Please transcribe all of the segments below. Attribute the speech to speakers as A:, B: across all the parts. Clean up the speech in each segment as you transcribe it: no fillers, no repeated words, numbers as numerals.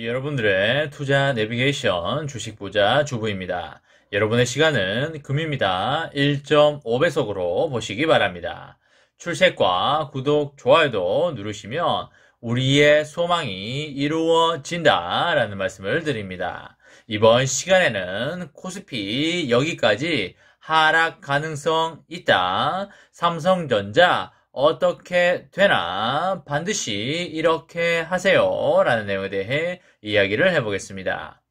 A: 여러분들의 투자 내비게이션 주식부자 주부입니다. 여러분의 시간은 금입니다. 1.5배속으로 보시기 바랍니다. 출첵과 구독, 좋아요도 누르시면 우리의 소망이 이루어진다 라는 말씀을 드립니다. 이번 시간에는 코스피 여기까지 하락 가능성 있다. 삼성전자 어떻게 되나 반드시 이렇게 하세요 라는 내용에 대해 이야기를 해보겠습니다.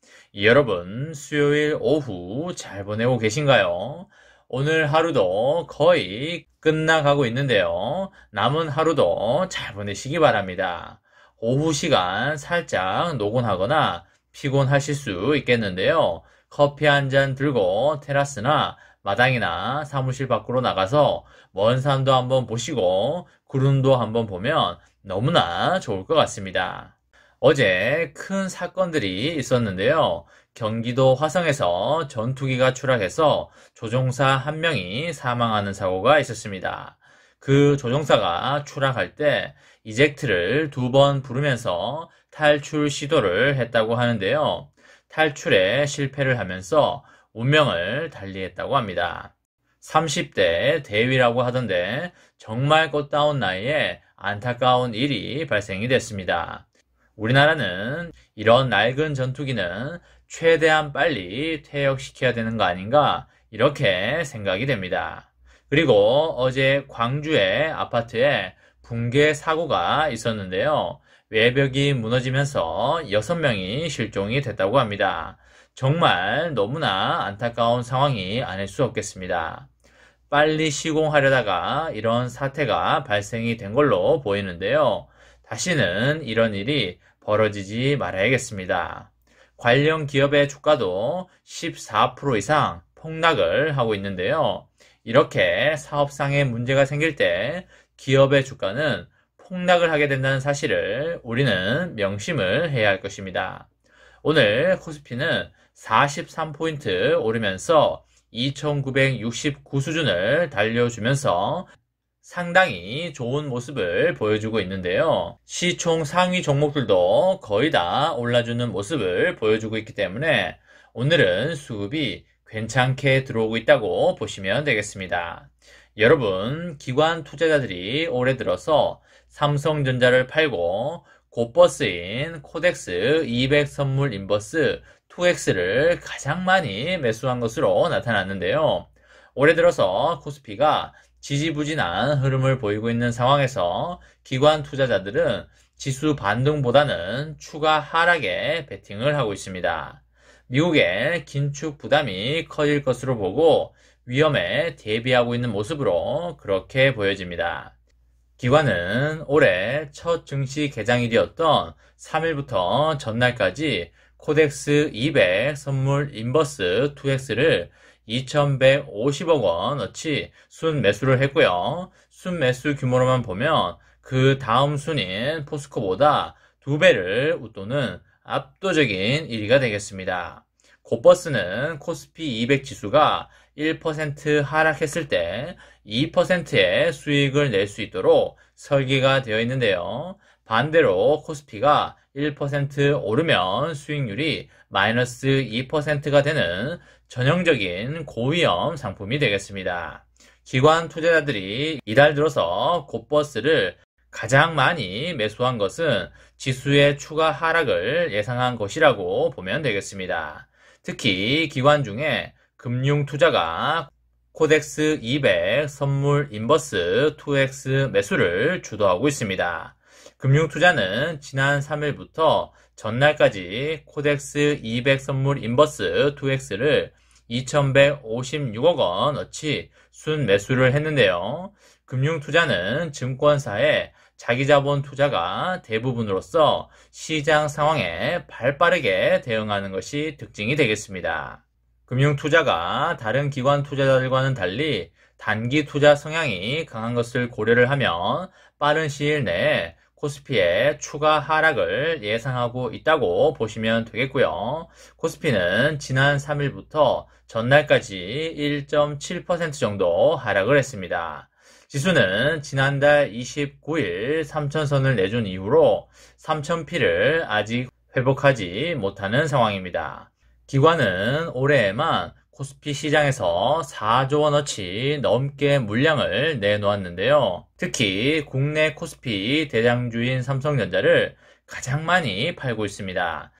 A: 여러분 수요일 오후 잘 보내고 계신가요? 오늘 하루도 거의 끝나가고 있는데요. 남은 하루도 잘 보내시기 바랍니다. 오후 시간 살짝 노곤하거나 피곤하실 수 있겠는데요. 커피 한 잔 들고 테라스나 마당이나 사무실 밖으로 나가서 먼 산도 한번 보시고 구름도 한번 보면 너무나 좋을 것 같습니다. 어제 큰 사건들이 있었는데요. 경기도 화성에서 전투기가 추락해서 조종사 한 명이 사망하는 사고가 있었습니다. 그 조종사가 추락할 때 이젝트를 2번 부르면서 탈출 시도를 했다고 하는데요. 탈출에 실패를 하면서 운명을 달리했다고 합니다. 30대 대위라고 하던데 정말 꽃다운 나이에 안타까운 일이 발생이 됐습니다. 우리나라는 이런 낡은 전투기는 최대한 빨리 퇴역시켜야 되는 거 아닌가 이렇게 생각이 됩니다. 그리고 어제 광주의 아파트에 붕괴 사고가 있었는데요. 외벽이 무너지면서 6명이 실종이 됐다고 합니다. 정말 너무나 안타까운 상황이 아닐 수 없겠습니다. 빨리 시공하려다가 이런 사태가 발생이 된 걸로 보이는데요. 다시는 이런 일이 벌어지지 말아야겠습니다. 관련 기업의 주가도 14% 이상 폭락을 하고 있는데요. 이렇게 사업상의 문제가 생길 때 기업의 주가는 폭락을 하게 된다는 사실을 우리는 명심을 해야 할 것입니다. 오늘 코스피는 43포인트 오르면서 2969 수준을 달려주면서 상당히 좋은 모습을 보여주고 있는데요. 시총 상위 종목들도 거의 다 올라주는 모습을 보여주고 있기 때문에 오늘은 수급이 괜찮게 들어오고 있다고 보시면 되겠습니다. 여러분, 기관 투자자들이 올해 들어서 삼성전자를 팔고 곧버스인 코덱스 200 선물 인버스 2X를 가장 많이 매수한 것으로 나타났는데요. 올해 들어서 코스피가 지지부진한 흐름을 보이고 있는 상황에서 기관 투자자들은 지수 반등보다는 추가 하락에 베팅을 하고 있습니다. 미국의 긴축 부담이 커질 것으로 보고 위험에 대비하고 있는 모습으로 그렇게 보여집니다. 기관은 올해 첫 증시 개장일이었던 3일부터 전날까지 코덱스 200 선물 인버스 2X를 2,150억 원어치 순매수를 했고요. 순매수 규모로만 보면 그 다음 순인 포스코보다 2배를 웃도는 압도적인 1위가 되겠습니다. 곧버스는 코스피 200 지수가 1% 하락했을 때 2%의 수익을 낼 수 있도록 설계가 되어 있는데요. 반대로 코스피가 1% 오르면 수익률이 마이너스 2%가 되는 전형적인 고위험 상품이 되겠습니다. 기관 투자자들이 이달 들어서 곧버스를 가장 많이 매수한 것은 지수의 추가 하락을 예상한 것이라고 보면 되겠습니다. 특히 기관 중에 금융투자가 코덱스 200 선물 인버스 2X 매수를 주도하고 있습니다. 금융투자는 지난 3일부터 전날까지 코덱스 200 선물 인버스 2X를 2,156억 원어치 순매수를 했는데요. 금융투자는 증권사의 자기자본 투자가 대부분으로서 시장 상황에 발빠르게 대응하는 것이 특징이 되겠습니다. 금융투자가 다른 기관 투자자들과는 달리 단기 투자 성향이 강한 것을 고려를 하면 빠른 시일 내에 코스피의 추가 하락을 예상하고 있다고 보시면 되겠고요. 코스피는 지난 3일부터 전날까지 1.7% 정도 하락을 했습니다. 지수는 지난달 29일 3,000선을 내준 이후로 3,000피를 아직 회복하지 못하는 상황입니다. 기관은 올해에만 코스피 시장에서 4조 원어치 넘게 물량을 내놓았는데요. 특히 국내 코스피 대장주인 삼성전자를 가장 많이 팔고 있습니다.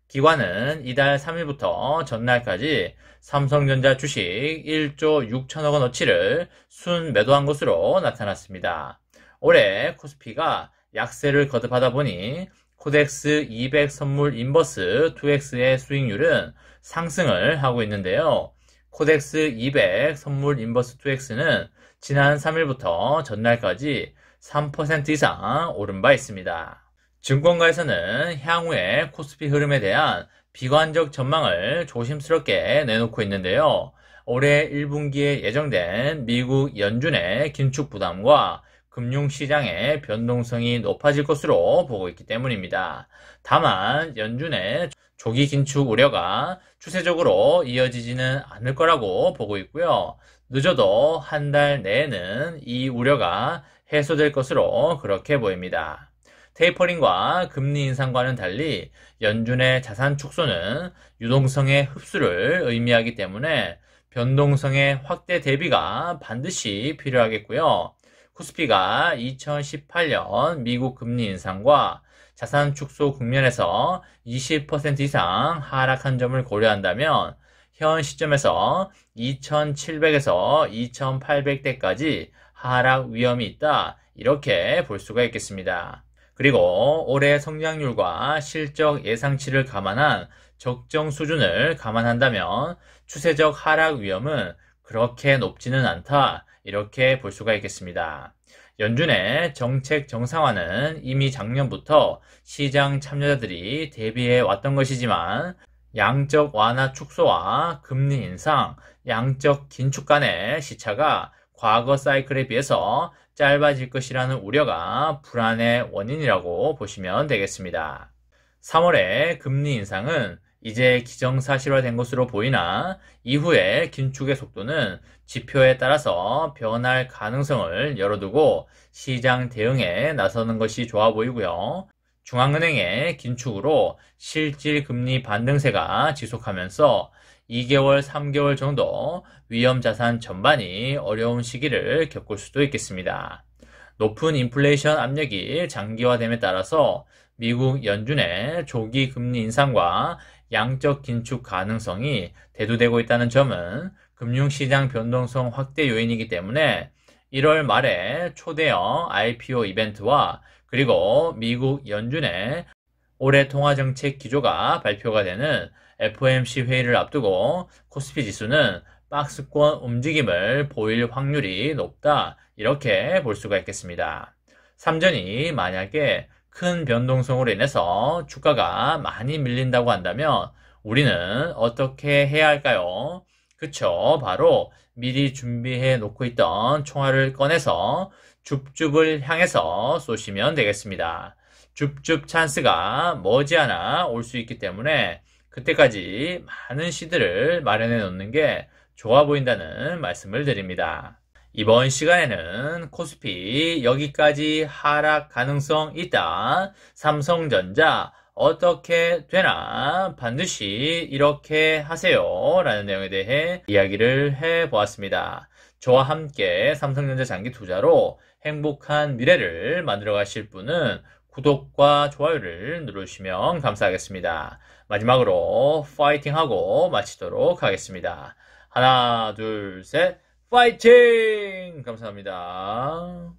A: 기관은 이달 3일부터 전날까지 삼성전자 주식 1조 6천억 원어치를 순매도한 것으로 나타났습니다. 올해 코스피가 약세를 거듭하다 보니 코덱스 200 선물 인버스 2X의 수익률은 상승을 하고 있는데요. 코덱스 200 선물 인버스 2X는 지난 3일부터 전날까지 3% 이상 오른 바 있습니다. 증권가에서는 향후의 코스피 흐름에 대한 비관적 전망을 조심스럽게 내놓고 있는데요. 올해 1분기에 예정된 미국 연준의 긴축 부담과 금융시장의 변동성이 높아질 것으로 보고 있기 때문입니다. 다만 연준의 조기 긴축 우려가 추세적으로 이어지지는 않을 거라고 보고 있고요. 늦어도 한 달 내에는 이 우려가 해소될 것으로 그렇게 보입니다. 테이퍼링과 금리 인상과는 달리 연준의 자산 축소는 유동성의 흡수를 의미하기 때문에 변동성의 확대 대비가 반드시 필요하겠고요. 코스피가 2018년 미국 금리 인상과 자산 축소 국면에서 20% 이상 하락한 점을 고려한다면 현 시점에서 2700에서 2800대까지 하락 위험이 있다, 이렇게 볼 수가 있겠습니다. 그리고 올해 성장률과 실적 예상치를 감안한 적정 수준을 감안한다면 추세적 하락 위험은 그렇게 높지는 않다, 이렇게 볼 수가 있겠습니다. 연준의 정책 정상화는 이미 작년부터 시장 참여자들이 대비해 왔던 것이지만 양적 완화 축소와 금리 인상, 양적 긴축 간의 시차가 과거 사이클에 비해서 짧아질 것이라는 우려가 불안의 원인이라고 보시면 되겠습니다. 3월의 금리 인상은 이제 기정사실화된 것으로 보이나 이후의 긴축의 속도는 지표에 따라서 변할 가능성을 열어두고 시장 대응에 나서는 것이 좋아 보이고요. 중앙은행의 긴축으로 실질 금리 반등세가 지속하면서 2개월, 3개월 정도 위험자산 전반이 어려운 시기를 겪을 수도 있겠습니다. 높은 인플레이션 압력이 장기화됨에 따라서 미국 연준의 조기 금리 인상과 양적 긴축 가능성이 대두되고 있다는 점은 금융시장 변동성 확대 요인이기 때문에 1월 말에 초대형 IPO 이벤트와 그리고 미국 연준의 올해 통화정책 기조가 발표가 되는 FOMC 회의를 앞두고 코스피 지수는 박스권 움직임을 보일 확률이 높다, 이렇게 볼 수가 있겠습니다. 삼전이 만약에 큰 변동성으로 인해서 주가가 많이 밀린다고 한다면 우리는 어떻게 해야 할까요? 그쵸, 바로 미리 준비해 놓고 있던 총알을 꺼내서 줍줍을 향해서 쏘시면 되겠습니다. 줍줍 찬스가 머지않아 올 수 있기 때문에 그때까지 많은 시드를 마련해 놓는 게 좋아 보인다는 말씀을 드립니다. 이번 시간에는 코스피 여기까지 하락 가능성 있다, 삼성전자 어떻게 되나 반드시 이렇게 하세요 라는 내용에 대해 이야기를 해보았습니다. 저와 함께 삼성전자 장기 투자로 행복한 미래를 만들어 가실 분은 구독과 좋아요를 누르시면 감사하겠습니다. 마지막으로 파이팅하고 마치도록 하겠습니다. 하나, 둘, 셋, 파이팅! 감사합니다.